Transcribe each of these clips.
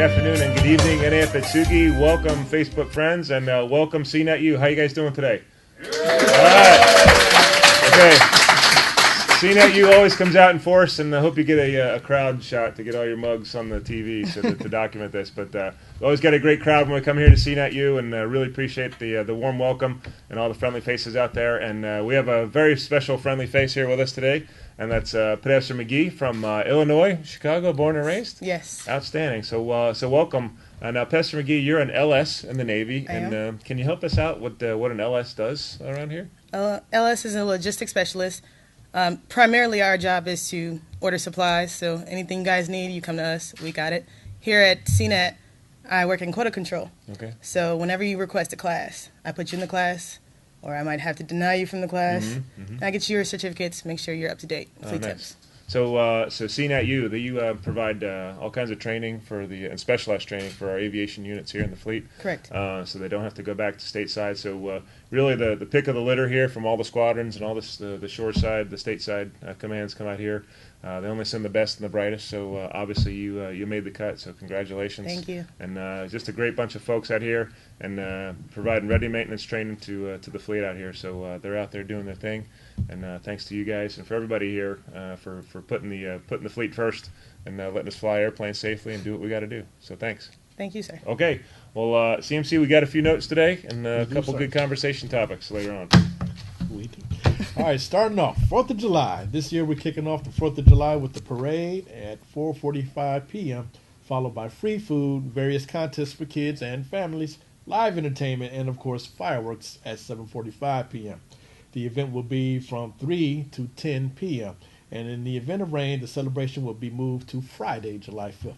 afternoon, and good evening, NAF Atsugi. Welcome, Facebook friends, and welcome, CNETU. How you guys doing today? All right. Okay. CNETU always comes out in force, and I hope you get a crowd shot to get all your mugs on the TV to document this. But we always get a great crowd when we come here to CNETU, and really appreciate the warm welcome and all the friendly faces out there. And we have a very special friendly face here with us today, and that's Professor McGhee from Illinois, Chicago, born and raised? Yes. Outstanding. So welcome. Now, Professor McGhee, you're an LS in the Navy, and can you help us out what an LS does around here? LS is a logistics specialist. Primarily, our job is to order supplies, so anything you guys need, you come to us. We got it. Here at CNET, I work in quota control. Okay. So whenever you request a class, I put you in the class, or I might have to deny you from the class. I get you your certificates, make sure you're up to date. Fleet tips. So CNETU, you provide all kinds of training and specialized training for our aviation units here in the fleet. Correct. So they don't have to go back to stateside. So really the pick of the litter here from all the squadrons and all the shore side, the stateside commands come out here. They only send the best and the brightest. So obviously you made the cut. So congratulations. Thank you. And just a great bunch of folks out here and providing ready maintenance training to the fleet out here. So they're out there doing their thing. And thanks to you guys and for everybody here for putting the fleet first and letting us fly airplanes safely and do what we got to do. So thanks. Thank you, sir. Okay. Well, CMC, we got a few notes today and a couple good conversation topics later on. We do. All right, starting off, 4th of July. This year we're kicking off the 4th of July with the parade at 4:45 p.m., followed by free food, various contests for kids and families, live entertainment, and, of course, fireworks at 7:45 p.m. The event will be from 3 to 10 p.m., and in the event of rain, the celebration will be moved to Friday, July 5th.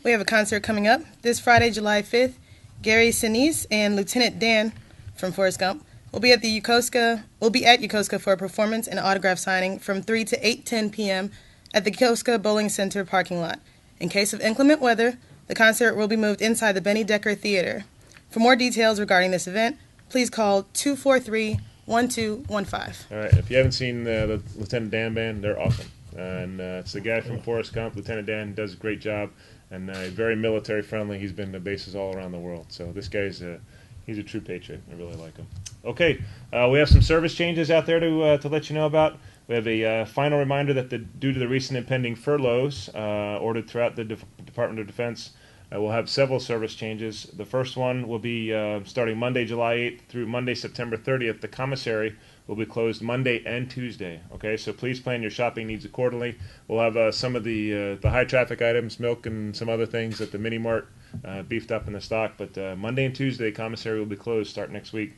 We have a concert coming up this Friday, July 5th. Gary Sinise and Lieutenant Dan from Forrest Gump will be at Yokosuka for a performance and autograph signing from 3 to 8:10 p.m. at the Yokosuka Bowling Center parking lot. In case of inclement weather, the concert will be moved inside the Benny Decker Theater. For more details regarding this event, please call 243-1215. All right. If you haven't seen the Lieutenant Dan band, they're awesome. And it's the guy from Forrest Gump. Lieutenant Dan does a great job and very military friendly. He's been to bases all around the world. So this guy's he's a true patriot. I really like him. Okay. We have some service changes out there to let you know about. We have a final reminder that due to the recent impending furloughs ordered throughout the Department of Defense, we'll have several service changes. The first one will be starting Monday, July 8th through Monday, September 30th. The commissary will be closed Monday and Tuesday. Okay, so please plan your shopping needs accordingly. We'll have some of the high traffic items, milk and some other things at the mini mart beefed up in the stock. But Monday and Tuesday, commissary will be closed. Start next week.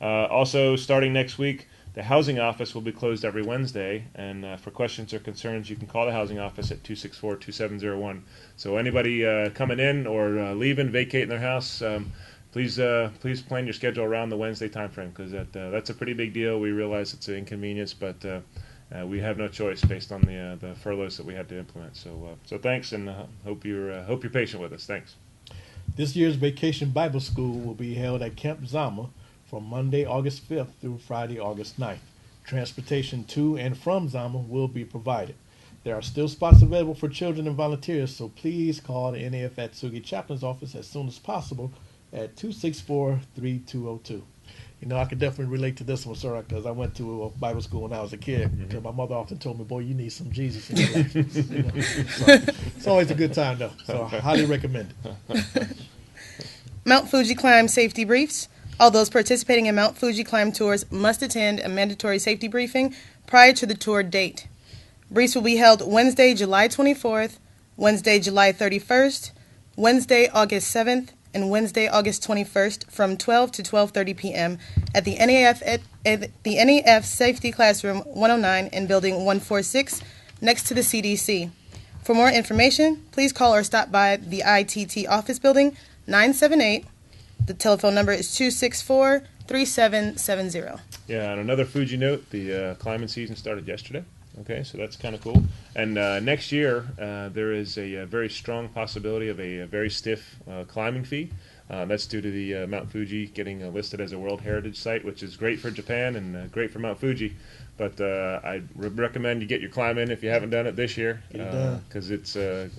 Also, starting next week, the housing office will be closed every Wednesday, and for questions or concerns, you can call the housing office at 264-2701. So anybody coming in or leaving, vacating their house, please plan your schedule around the Wednesday time frame because that's a pretty big deal. We realize it's an inconvenience, but we have no choice based on the furloughs that we had to implement. So thanks, and hope you're patient with us. Thanks. This year's Vacation Bible School will be held at Camp Zama from Monday, August 5th through Friday, August 9th. Transportation to and from Zama will be provided. There are still spots available for children and volunteers, so please call the NAF Atsugi Chaplain's Office as soon as possible at 264-3202. You know, I can definitely relate to this one, sir, because I went to a Bible school when I was a kid. Mm-hmm. My mother often told me, boy, you need some Jesus in your life. You know? So, it's always a good time, though, so I highly recommend it. Mount Fuji Climb Safety Briefs. All those participating in Mount Fuji Climb tours must attend a mandatory safety briefing prior to the tour date. Briefs will be held Wednesday, July 24th, Wednesday, July 31st, Wednesday, August 7th, and Wednesday, August 21st from 12 to 12:30 p.m. at the NAF Safety Classroom 109 in Building 146 next to the CDC. For more information, please call or stop by the ITT Office Building 978. The telephone number is 264-3770. Yeah, and another Fuji note, the climbing season started yesterday. Okay, so that's kind of cool. And next year, there is a very strong possibility of a very stiff climbing fee. That's due to the Mount Fuji getting listed as a World Heritage Site, which is great for Japan and great for Mount Fuji. But I recommend you get your climb in if you haven't done it this year, because it's the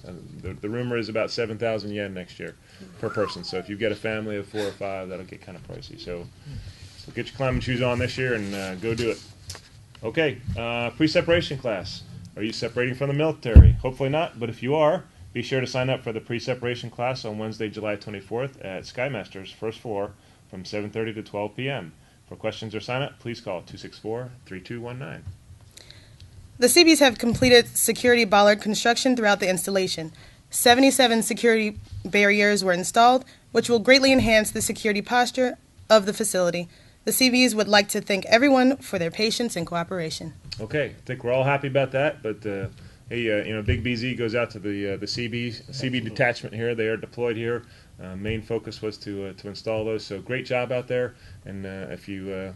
rumor is about 7,000 yen next year per person. So if you've got a family of 4 or 5, that'll get kind of pricey. So get your climbing shoes on this year and go do it. Okay, pre-separation class. Are you separating from the military? Hopefully not, but if you are, be sure to sign up for the pre-separation class on Wednesday, July 24th at Skymaster's first floor from 7:30 to 12 p.m. For questions or sign up, please call 264-3219. The Seabees have completed security bollard construction throughout the installation. 77 security barriers were installed, which will greatly enhance the security posture of the facility. The Seabees would like to thank everyone for their patience and cooperation. Okay, I think we're all happy about that, but hey, Big BZ goes out to the CB detachment here. They are deployed here. Main focus was to install those, so great job out there. And the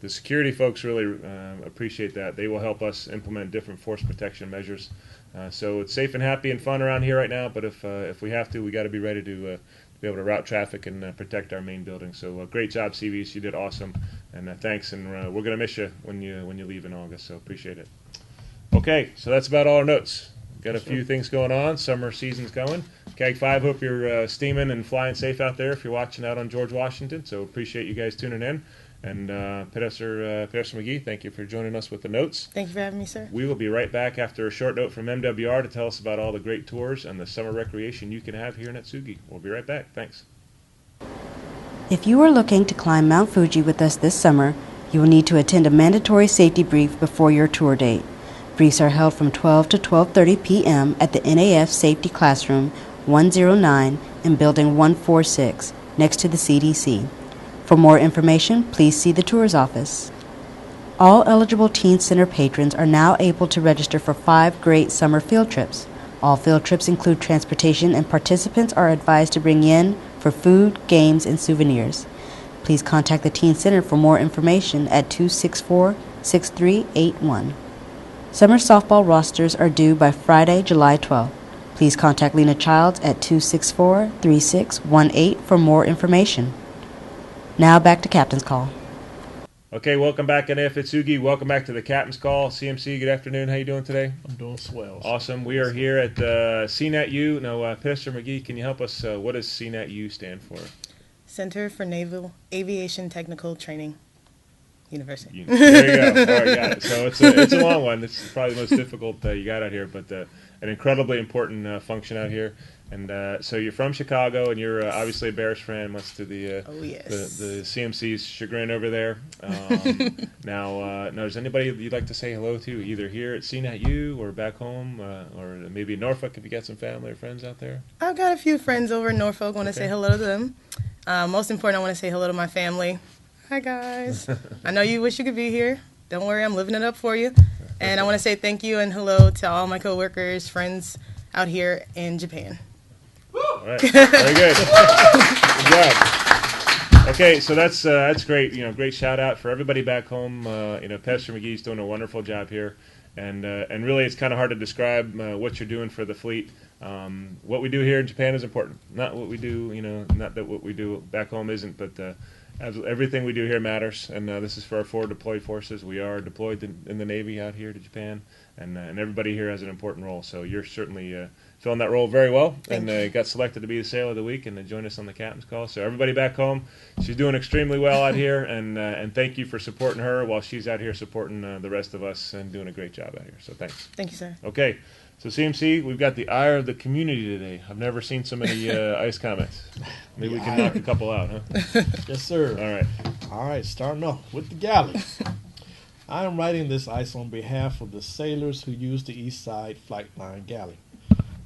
security folks really appreciate that. They will help us implement different force protection measures. So it's safe and happy and fun around here right now. But if we have to, we got to be ready to be able to route traffic and protect our main building. So great job, CVs. You did awesome, and thanks. And we're gonna miss you when you leave in August. So appreciate it. Okay, so that's about all our notes. Got a few things going on. Summer season's going. CAG 5, hope you're steaming and flying safe out there if you're watching out on George Washington. So appreciate you guys tuning in. And Professor McGhee, thank you for joining us with the notes. Thank you for having me, sir. We will be right back after a short note from MWR to tell us about all the great tours and the summer recreation you can have here in Atsugi. We'll be right back. Thanks. If you are looking to climb Mount Fuji with us this summer, you will need to attend a mandatory safety brief before your tour date. Briefs are held from 12 to 12:30 p.m. at the NAF Safety Classroom 109 in Building 146, next to the CDC. For more information, please see the tours office. All eligible Teen Center patrons are now able to register for 5 great summer field trips. All field trips include transportation, and participants are advised to bring in for food, games, and souvenirs. Please contact the Teen Center for more information at 264-6381. Summer softball rosters are due by Friday, July 12th. Please contact Lena Childs at 264-3618 for more information. Now back to Captain's Call. Okay, welcome back, NAF Atsugi. Welcome back to the Captain's Call. CMC, good afternoon. How you doing today? I'm doing swell. Awesome. We are here at CNATU. Now, Professor McGhee, can you help us? What does CNATU stand for? Center for Naval Aviation Technical Training University. There you go. All right, got it. So it's a long one. It's probably the most difficult you got out here, but an incredibly important function out here. And so you're from Chicago, and you're obviously a Bears fan, much to the the CMC's chagrin over there. Now, is anybody you'd like to say hello to, either here at CNATU or back home, or maybe in Norfolk if you got some family or friends out there? I've got a few friends over in Norfolk. I want to say hello to them. Most important, I want to say hello to my family. Hi, guys. I know you wish you could be here. Don't worry, I'm living it up for you. And I want to say thank you and hello to all my coworkers, friends out here in Japan. All right. Very good. Good job. Okay, so that's great. Great shout out for everybody back home. Pastor McGee's doing a wonderful job here, and really it's kind of hard to describe what you're doing for the fleet. What we do here in Japan is important. Not what we do, not that what we do back home isn't, but everything we do here matters. And this is for our 4 deployed forces. We are deployed in the Navy out here to Japan, and everybody here has an important role. So you're certainly filling that role very well, and got selected to be the Sailor of the Week and to join us on the Captain's Call. So everybody back home, she's doing extremely well out here, and thank you for supporting her while she's out here supporting the rest of us and doing a great job out here. So thanks. Thank you, sir. Okay, so CMC, we've got the ire of the community today. I've never seen so many ice comments. Maybe we can knock a couple out, huh? Yes, sir. All right, starting off with the galley. I am writing this ice on behalf of the sailors who use the East Side Flight Line Galley.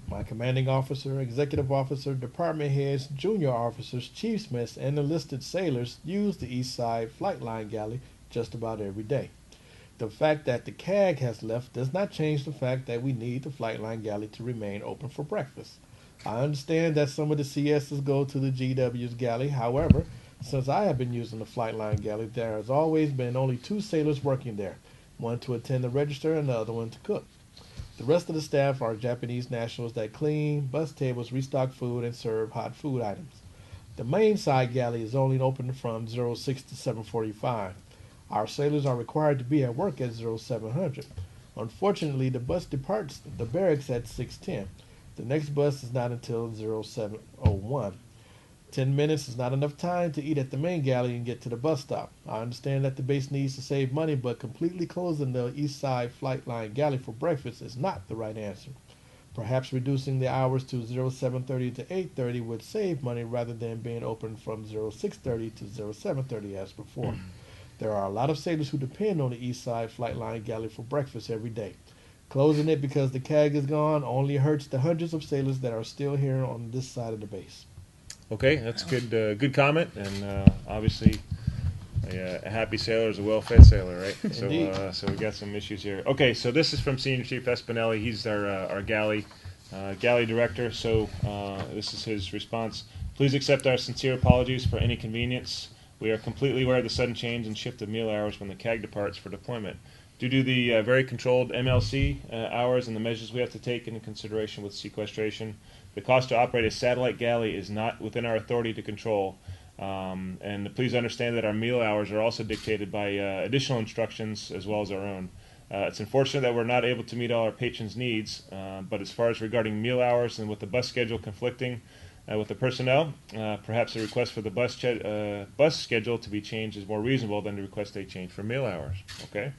My commanding officer, executive officer, department heads, junior officers, chiefs mess, and enlisted sailors use the East Side Flight Line Galley just about every day. The fact that the CAG has left does not change the fact that we need the Flight Line Galley to remain open for breakfast. I understand that some of the CSs go to the GW's galley. However, since I have been using the Flight Line Galley, there has always been only 2 sailors working there, one to attend the register and the other one to cook. The rest of the staff are Japanese nationals that clean, bus tables, restock food, and serve hot food items. The main side galley is only open from 06 to 7:45. Our sailors are required to be at work at 0700. Unfortunately, the bus departs the barracks at 6:10. The next bus is not until 0701. 10 minutes is not enough time to eat at the main galley and get to the bus stop. I understand that the base needs to save money, but completely closing the East Side Flight Line galley for breakfast is not the right answer. Perhaps reducing the hours to 0730 to 8:30 would save money rather than being open from 0630 to 0730 as before. There are a lot of sailors who depend on the East Side Flight Line galley for breakfast every day. Closing it because the CAG is gone only hurts the hundreds of sailors that are still here on this side of the base. Okay, that's good. Good comment, and obviously, a happy sailor is a well-fed sailor, right? So we got some issues here. Okay, so this is from Senior Chief Espinelli. He's our galley director. So this is his response. Please accept our sincere apologies for any inconvenience. We are completely aware of the sudden change in shift of meal hours when the CAG departs for deployment. Due to the very controlled MLC hours and the measures we have to take into consideration with sequestration, the cost to operate a satellite galley is not within our authority to control. And please understand that our meal hours are also dictated by additional instructions as well as our own. It's unfortunate that we're not able to meet all our patrons' needs, but as far as regarding meal hours and with the bus schedule conflicting with the personnel, perhaps a request for the bus schedule to be changed is more reasonable than to request a change for meal hours. Okay?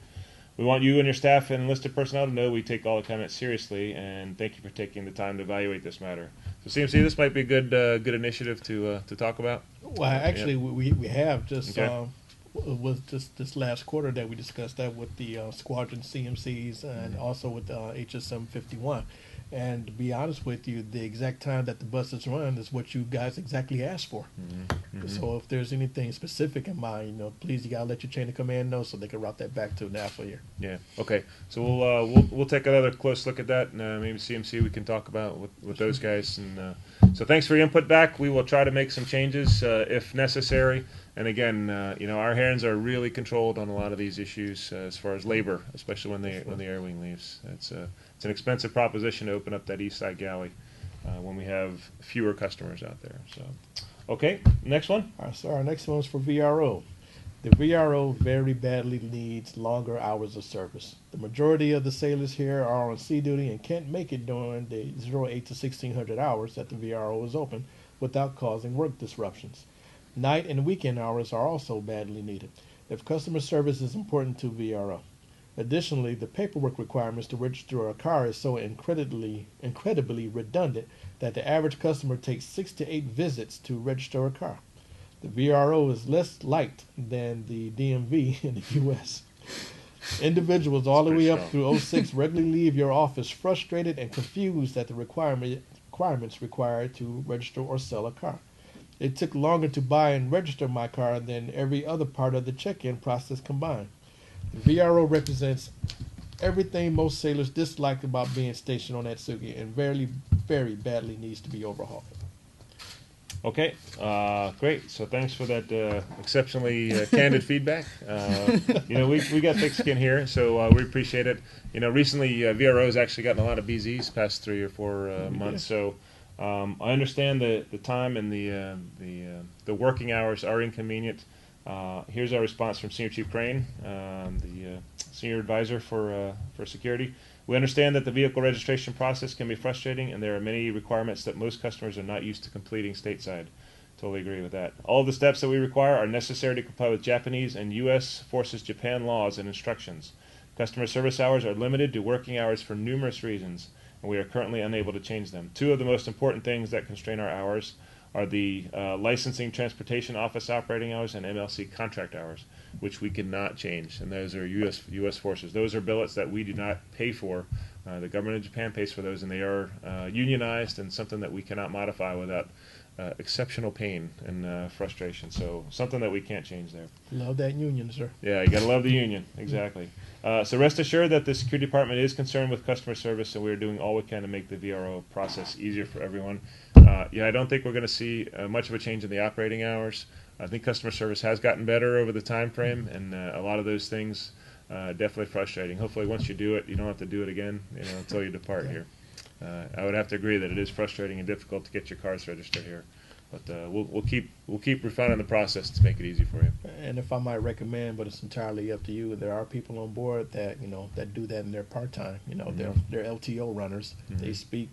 We want you and your staff and enlisted personnel to know we take all the comments seriously, and thank you for taking the time to evaluate this matter. So, CMC, this might be a good initiative to talk about. Well, actually, we have just was just this last quarter that we discussed that with the squadron CMCs and also with HSM 51. And to be honest with you, the exact time that the buses run is what you guys exactly asked for. Mm-hmm. So if there's anything specific in mind, please, you gotta let your chain of command know so they can route that back to NAF here. Yeah. Okay. So we'll take another close look at that, and maybe CMC we can talk about with those guys. And so thanks for your input back. We will try to make some changes if necessary. And again, our hands are really controlled on a lot of these issues as far as labor, especially when the air wing leaves. It's an expensive proposition to open up that east side galley when we have fewer customers out there. So, okay, next one. All right, so our next one is for VRO. The VRO very badly needs longer hours of service. The majority of the sailors here are on sea duty and can't make it during the 08 to 1600 hours that the VRO is open without causing work disruptions. Night and weekend hours are also badly needed if customer service is important to VRO. Additionally, the paperwork requirements to register a car is so incredibly redundant that the average customer takes 6 to 8 visits to register a car. The VRO is less liked than the DMV in the U.S. Individuals all the way up through 06 regularly leave your office frustrated and confused at the requirements required to register or sell a car. It took longer to buy and register my car than every other part of the check-in process combined. The VRO represents everything most sailors dislike about being stationed on Atsugi and very badly needs to be overhauled. Okay, great. So thanks for that exceptionally candid feedback. We got thick skin here, so we appreciate it. Recently VRO has actually gotten a lot of BZs past 3 or 4 months, so I understand the time and the working hours are inconvenient. Here's our response from Senior Chief Crane, the Senior Advisor for Security. We understand that the vehicle registration process can be frustrating, and there are many requirements that most customers are not used to completing stateside. Totally agree with that. All of the steps that we require are necessary to comply with Japanese and U.S. Forces Japan laws and instructions. Customer service hours are limited to working hours for numerous reasons, and we are currently unable to change them. 2 of the most important things that constrain our hours are the licensing transportation office operating hours and MLC contract hours, which we cannot change, and those are U.S. forces. Those are billets that we do not pay for. The government of Japan pays for those, and they are unionized and something that we cannot modify without exceptional pain and frustration. So something that we can't change there. Love that union, sir. Yeah, you got to love the union. Exactly. So rest assured that the security department is concerned with customer service, and we are doing all we can to make the VRO process easier for everyone. I don't think we're going to see much of a change in the operating hours. I think customer service has gotten better over the time frame, and a lot of those things definitely frustrating. Hopefully once you do it, you don't have to do it again until you depart here. I would have to agree that it is frustrating and difficult to get your cars registered here. But we'll keep refining the process to make it easy for you. And if I might recommend, but it's entirely up to you, there are people on board that that do that in their part time. They're LTO runners. They speak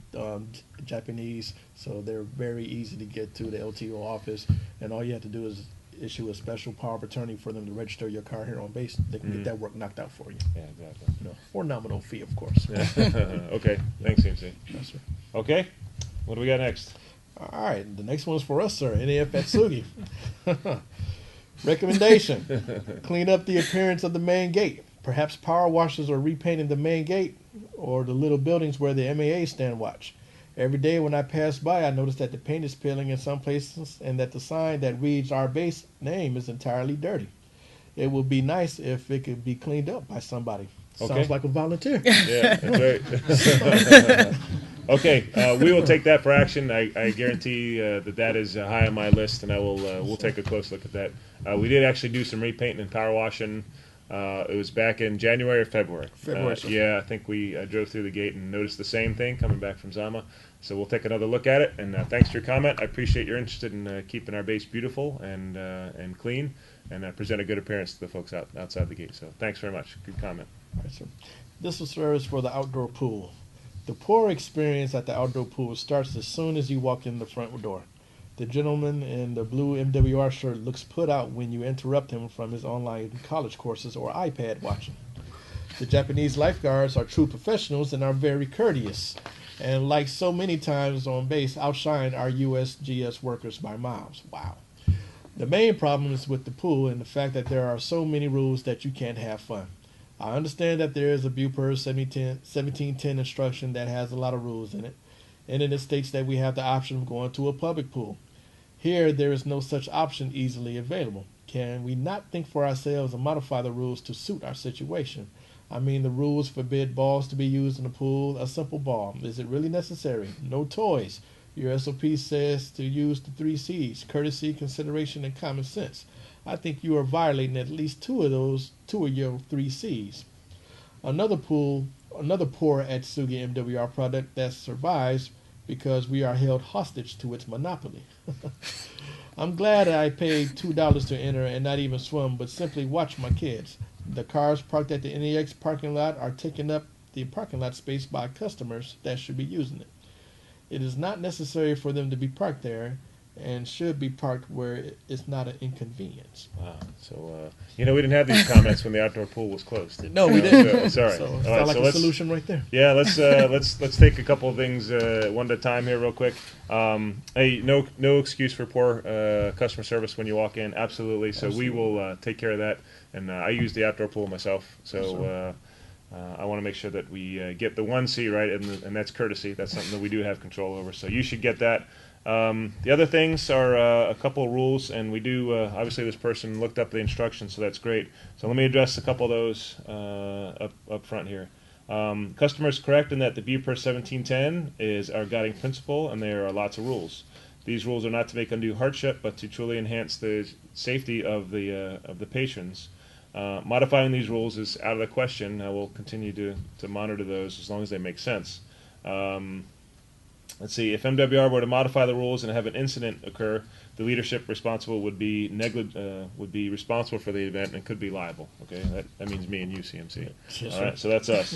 Japanese, so they're very easy to get to the LTO office. And all you have to do is issue a special power of attorney for them to register your car here on base. They can get that work knocked out for you. Yeah, exactly. For a nominal fee, of course. Okay, thanks, CMC. Yes, sir. Okay, what do we got next? All right, the next one is for us, sir. NAF Atsugi. Recommendation: clean up the appearance of the main gate. Perhaps power washers or repainting the main gate or the little buildings where the MAA stand watch. Every day when I pass by, I notice that the paint is peeling in some places and that the sign that reads our base name is entirely dirty. It would be nice if it could be cleaned up by somebody. Okay. Sounds like a volunteer. Yeah, that's right. Okay, we will take that for action. I guarantee that is high on my list, and we'll take a close look at that. We did actually do some repainting and power washing. It was back in January or February. Yeah, I think we drove through the gate and noticed the same thing coming back from Zama. So we'll take another look at it. And thanks for your comment. I appreciate your interest in keeping our base beautiful and clean, and present a good appearance to the folks outside the gate. So thanks very much. Good comment. All right, sir. This will serve for the outdoor pool. The poor experience at the outdoor pool starts as soon as you walk in the front door. The gentleman in the blue MWR shirt looks put out when you interrupt him from his online college courses or iPad watching. The Japanese lifeguards are true professionals and are very courteous, and like so many times on base, outshine our USGS workers by miles. Wow. The main problem is with the pool and the fact that there are so many rules that you can't have fun. I understand that there is a BUPER 1710 instruction that has a lot of rules in it, and it states that we have the option of going to a public pool. Here, there is no such option easily available. Can we not think for ourselves and modify the rules to suit our situation? I mean, the rules forbid balls to be used in the pool, a simple ball. Is it really necessary? No toys. Your SOP says to use the 3 C's, courtesy, consideration, and common sense. I think you are violating at least two of your 3 C's. Another poor Atsugi MWR product that survives because we are held hostage to its monopoly. I'm glad I paid $2 to enter and not even swim, but simply watch my kids. The cars parked at the NEX parking lot are taking up the parking lot space by customers that should be using it. It is not necessary for them to be parked there, and should be parked where it's not an inconvenience. Wow. So, we didn't have these comments when the outdoor pool was closed. No, we didn't. Sorry. So it's not like a solution right there. Yeah, let's take a couple of things one at a time here real quick. Hey, no excuse for poor customer service when you walk in. Absolutely. So we will take care of that. And I use the outdoor pool myself. So I want to make sure that we get the 1 C right, and that's courtesy. That's something that we do have control over. So you should get that. The other things are a couple of rules, and we do, obviously this person looked up the instructions, so that's great. So let me address a couple of those up front here. Customer is correct in that the BUPER 1710 is our guiding principle, and there are lots of rules. These rules are not to make undue hardship, but to truly enhance the safety of the patrons. Modifying these rules is out of the question. We'll continue to monitor those as long as they make sense. Let's see, if MWR were to modify the rules and have an incident occur, the leadership responsible would be responsible for the event and could be liable. Okay, that means me and you, CMC. Yes, all right, so that's us.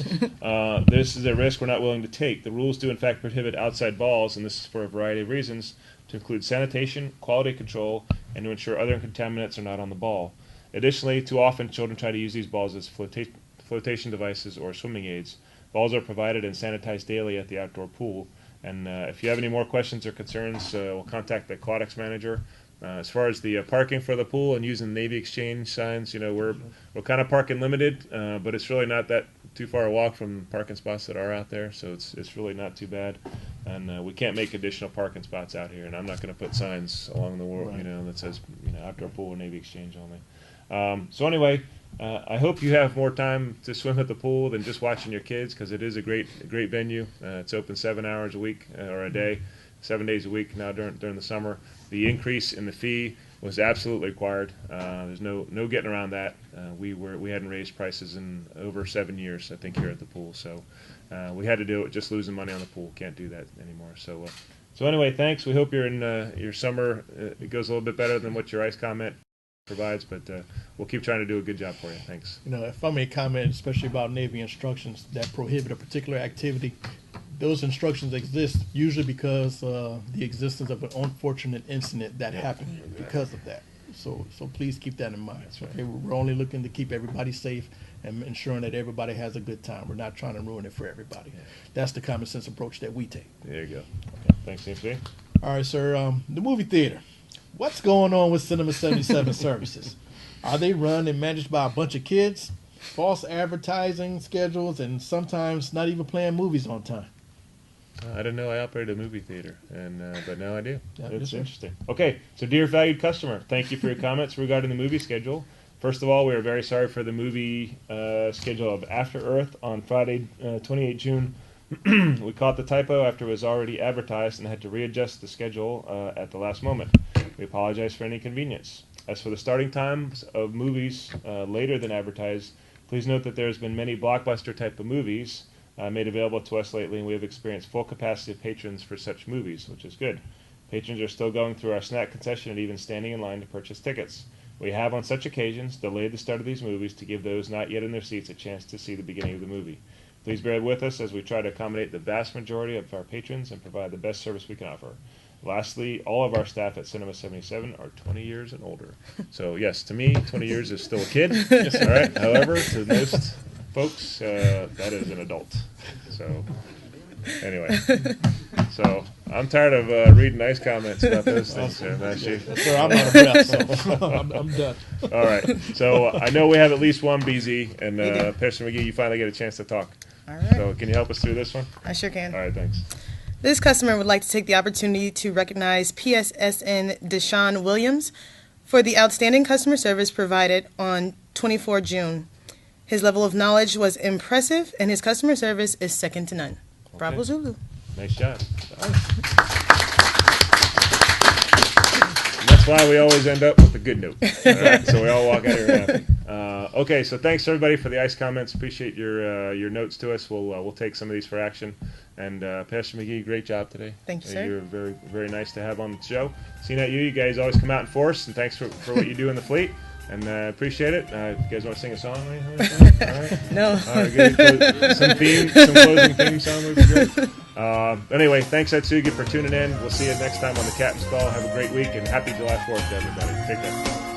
This is a risk we're not willing to take. The rules do in fact prohibit outside balls, and this is for a variety of reasons, to include sanitation, quality control, and to ensure other contaminants are not on the ball. Additionally, too often children try to use these balls as flotation devices or swimming aids. Balls are provided and sanitized daily at the outdoor pool. And if you have any more questions or concerns, we'll contact the aquatics manager. As far as the parking for the pool and using Navy Exchange signs, we're kind of parking limited, but it's really not that too far a walk from parking spots that are out there, so it's really not too bad. And we can't make additional parking spots out here, and I'm not going to put signs along the wall, that says outdoor pool or Navy Exchange only. So anyway. I hope you have more time to swim at the pool than just watching your kids, because it is a great venue. It's open 7 hours a week or a day, 7 days a week now during the summer. The increase in the fee was absolutely required. There's no getting around that. We hadn't raised prices in over 7 years, I think, here at the pool. So we had to do it. Just losing money on the pool, can't do that anymore. So So anyway, thanks. We hope you're in your summer. It goes a little bit better than what your ICE comment provides, but we'll keep trying to do a good job for you. Thanks. If I may comment, especially about Navy instructions that prohibit a particular activity, those instructions exist usually because the existence of an unfortunate incident that happened because of that. So please keep that in mind. Right. Okay, we're only looking to keep everybody safe and ensuring that everybody has a good time. We're not trying to ruin it for everybody. Yeah. That's the common sense approach that we take. There you go. Okay. Thanks, MC. All right, sir. The movie theater. What's going on with Cinema 77 services? Are they run and managed by a bunch of kids? False advertising schedules and sometimes not even playing movies on time. I didn't know I operated a movie theater, but now I do. Yeah, It's yes, interesting. Okay, so dear valued customer, thank you for your comments regarding the movie schedule. First of all, we are very sorry for the movie schedule of After Earth on Friday, 28 June. We caught the typo after it was already advertised and had to readjust the schedule at the last moment. We apologize for any inconvenience. As for the starting times of movies later than advertised, please note that there has been many blockbuster type of movies made available to us lately, and we have experienced full capacity of patrons for such movies, which is good. Patrons are still going through our snack concession and even standing in line to purchase tickets. We have, on such occasions, delayed the start of these movies to give those not yet in their seats a chance to see the beginning of the movie. Please bear with us as we try to accommodate the vast majority of our patrons and provide the best service we can offer. Lastly, all of our staff at Cinema 77 are 20 years and older. So, yes, to me, 20 years is still a kid. Yes. All right. However, to most folks, that is an adult. So, anyway. So, I'm tired of reading nice comments about those things. Sir, I'm out of breath, so I'm done. All right. So, I know we have at least one BZ, and Pastor McGhee, you finally get a chance to talk. All right. So, can you help us through this one? I sure can. All right, thanks. This customer would like to take the opportunity to recognize PSSN Deshaun Williams for the outstanding customer service provided on 24 June. His level of knowledge was impressive, and his customer service is second to none. Okay. Bravo Zulu. Nice job. That's why we always end up with a good note. All right, so we all walk out here happy. Okay, so thanks everybody for the ICE comments. Appreciate your notes to us. We'll take some of these for action. And Pastor McGhee, great job today. Thank you, sir. You're very, very nice to have on the show. Seeing that you guys always come out in force, and thanks for what you do in the fleet. And appreciate it. You guys want to sing a song? All right. No. All right, good. Some closing theme song would be great. Anyway, thanks Atsugi for tuning in. We'll see you next time on the Captain's Call. Have a great week, and happy July 4th to everybody. Take care.